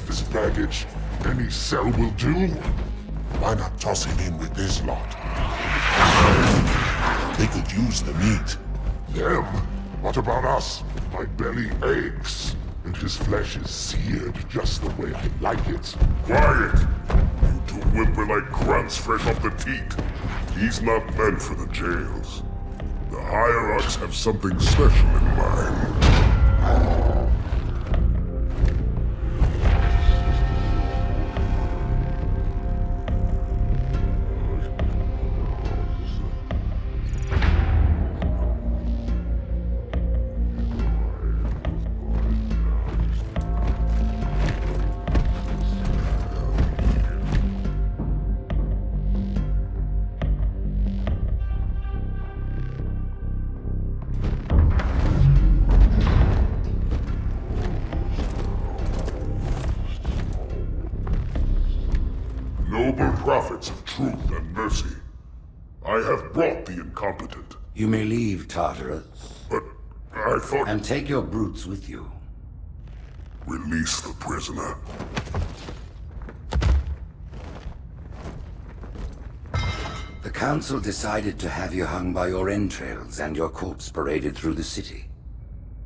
this baggage. Any cell will do. Why not toss him in with this lot? They could use the meat. Them? What about us? My belly aches, and his flesh is seared just the way I like it. Quiet! You two whimper like grunts fresh off the teat. He's not meant for the jails. The hierarchs have something special in mind. Noble prophets of truth and mercy, I have brought the incompetent. You may leave, Tartarus. But I thought... And take your brutes with you. Release the prisoner. The Council decided to have you hung by your entrails and your corpse paraded through the city.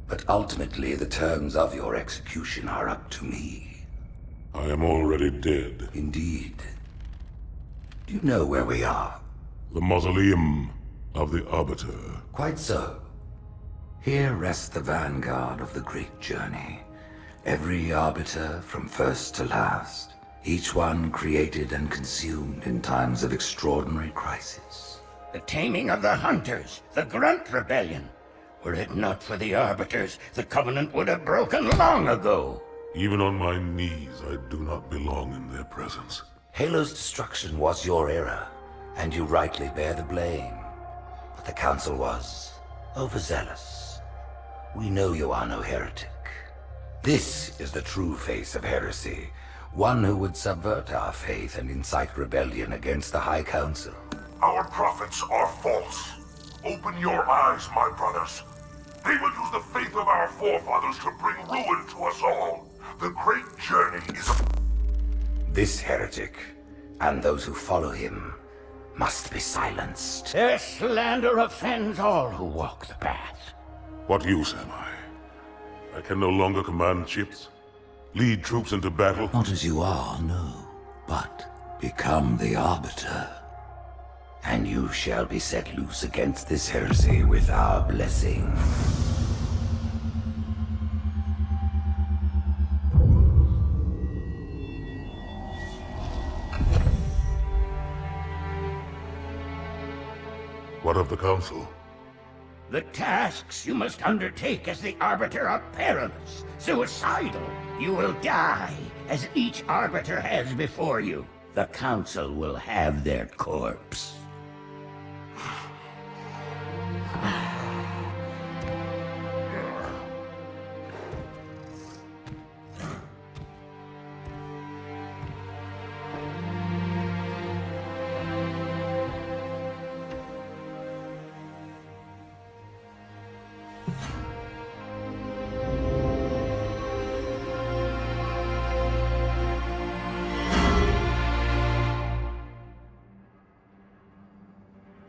But ultimately, the terms of your execution are up to me. I am already dead. Indeed. Do you know where we are? The mausoleum of the Arbiter. Quite so. Here rests the vanguard of the great journey. Every Arbiter from first to last. Each one created and consumed in times of extraordinary crisis. The taming of the Hunters, the Grunt Rebellion. Were it not for the Arbiters, the Covenant would have broken long ago. Even on my knees, I do not belong in their presence. Halo's destruction was your error, and you rightly bear the blame. But the Council was overzealous. We know you are no heretic. This is the true face of heresy, one who would subvert our faith and incite rebellion against the High Council. Our prophets are false. Open your eyes, my brothers. They will use the faith of our forefathers to bring ruin to us all. The great journey is... This heretic, and those who follow him, must be silenced. Their slander offends all who walk the path. What use am I? I can no longer command ships, lead troops into battle. Not as you are, no, but become the Arbiter. And you shall be set loose against this heresy with our blessing. What of the Council? The tasks you must undertake as the Arbiter are perilous, suicidal. You will die, as each Arbiter has before you. The Council will have their corpse.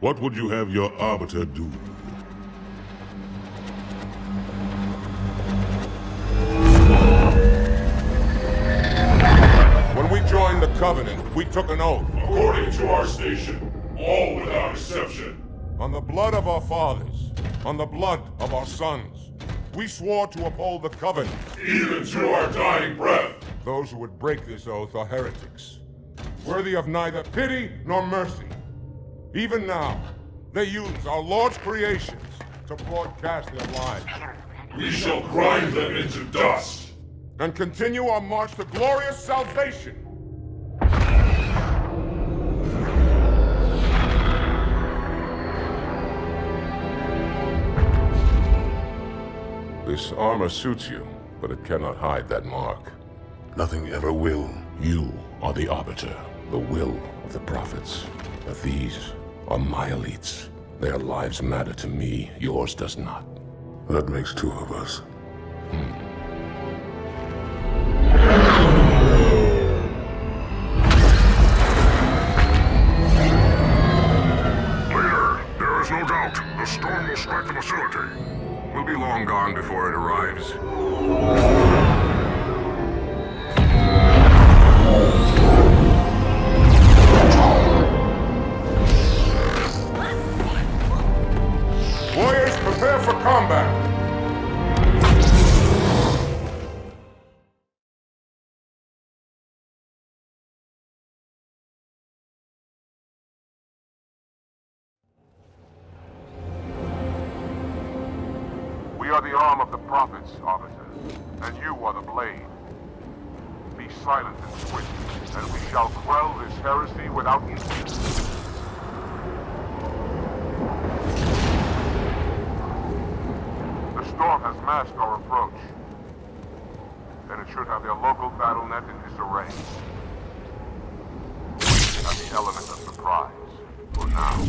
What would you have your Arbiter do? When we joined the Covenant, we took an oath. According to our station, all without exception. On the blood of our fathers, on the blood of our sons, we swore to uphold the Covenant. Even to our dying breath. Those who would break this oath are heretics, worthy of neither pity nor mercy. Even now, they use our Lord's creations to broadcast their lies. We shall grind them into dust. And continue our march to glorious salvation. This armor suits you, but it cannot hide that mark. Nothing ever will. You are the Arbiter, the will of the prophets. But these are my elites. Their lives matter to me, yours does not. That makes two of us. We are the arm of the prophets, Arbiter, and you are the blade. Be silent and switch, and we shall quell this heresy without incident. The storm has masked our approach, and it should have their local battle net in disarray. We have the element of surprise, for now.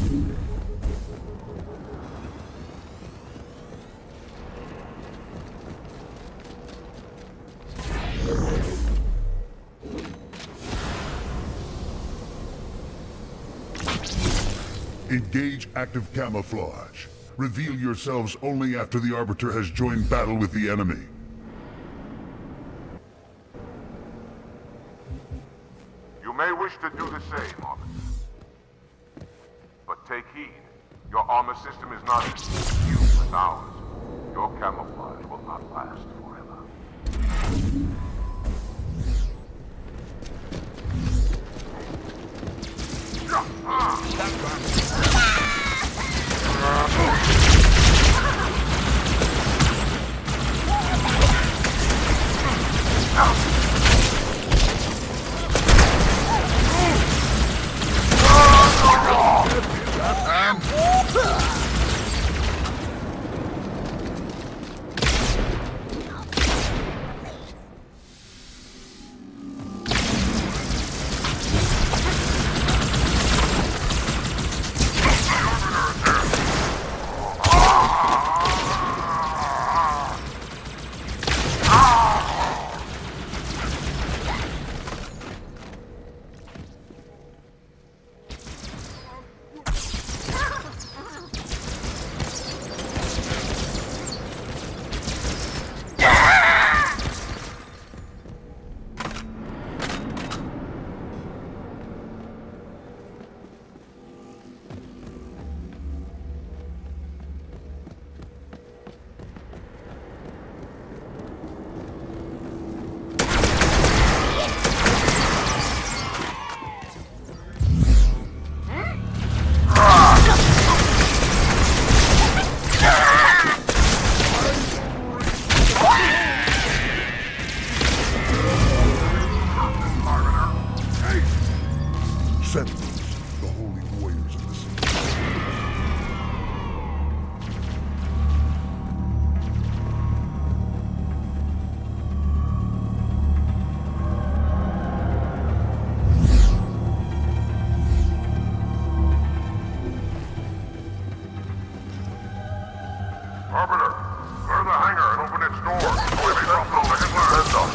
Engage active camouflage. Reveal yourselves only after the Arbiter has joined battle with the enemy. You may wish to do the same, Arbiter. But take heed. Your armor system is not as new as ours. Your camouflage will not last forever. Sentinels, the holy warriors of the sea. Arbiter, clear the hangar and open its doors. Let me drop the second heads up.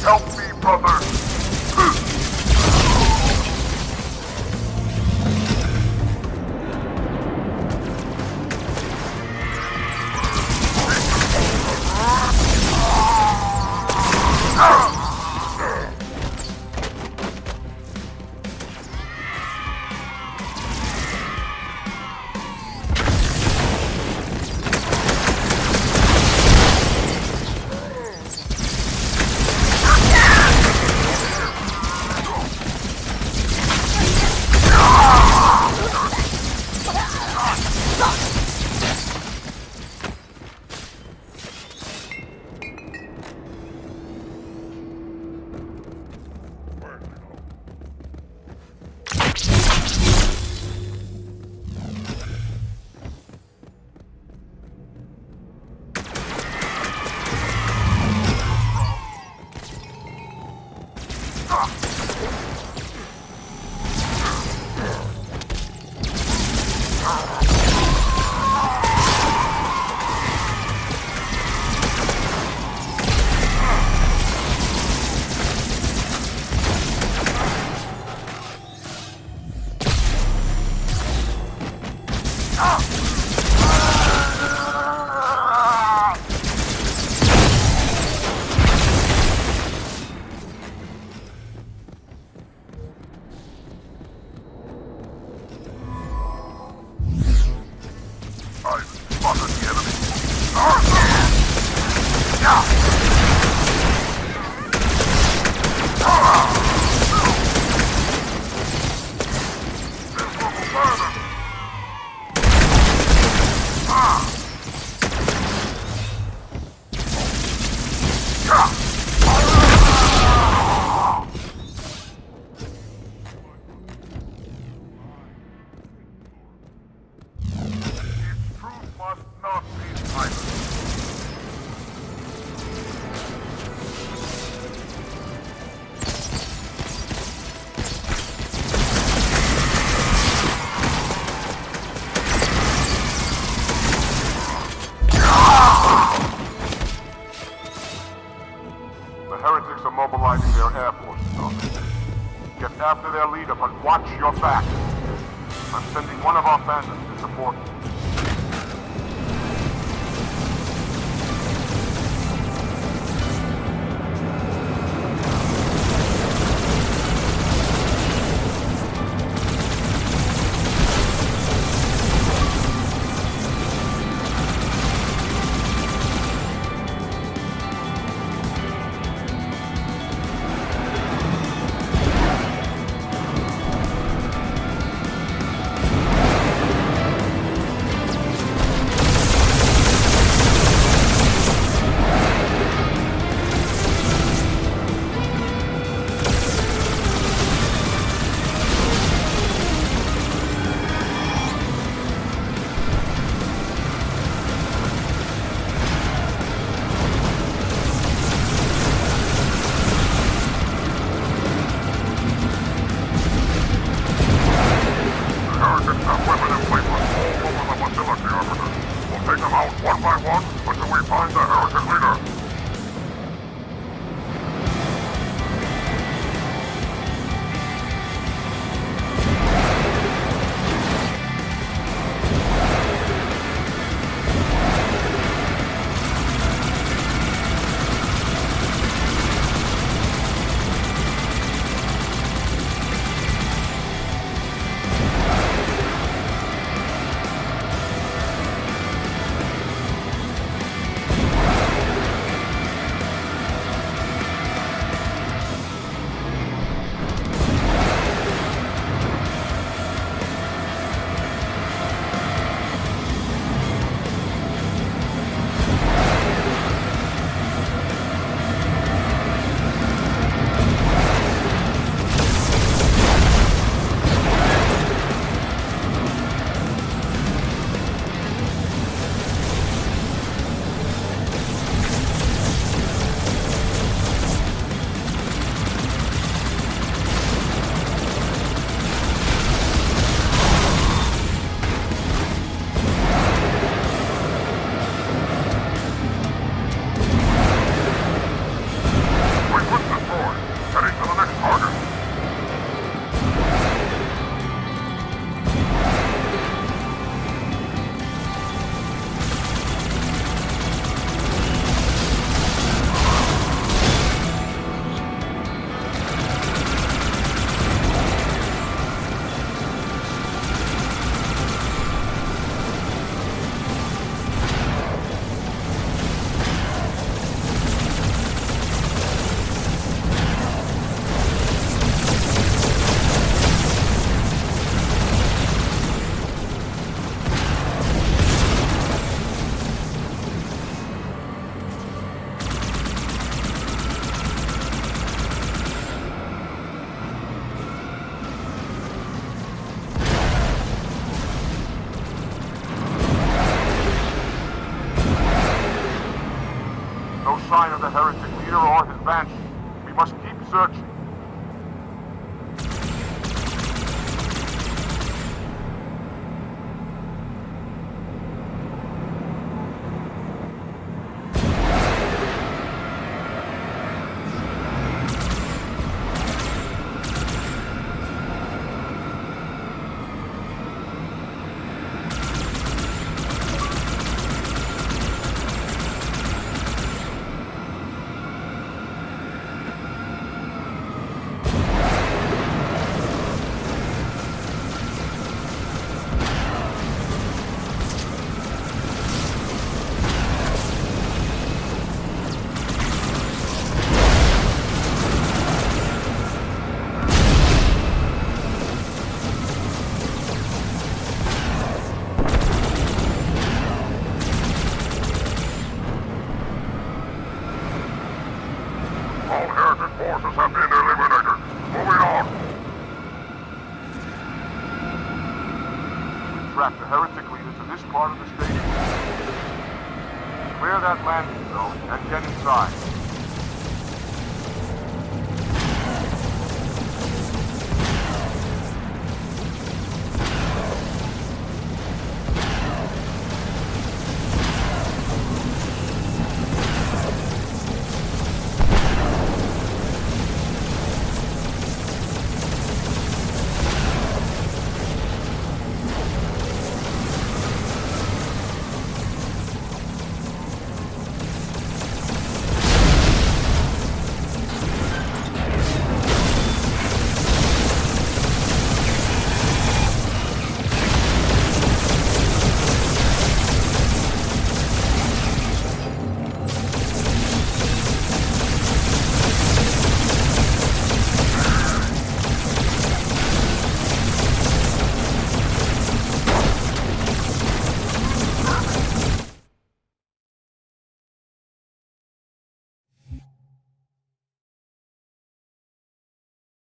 Help me, brother! Heretics are mobilizing their air forces on us. Get after their leader, but watch your back. I'm sending one of our bandits to support you. the heretic leader or his banshee. We must keep searching. All heretic forces have been eliminated. Moving on. Track the heretic leader to this part of the stadium. Clear that landing zone and get inside.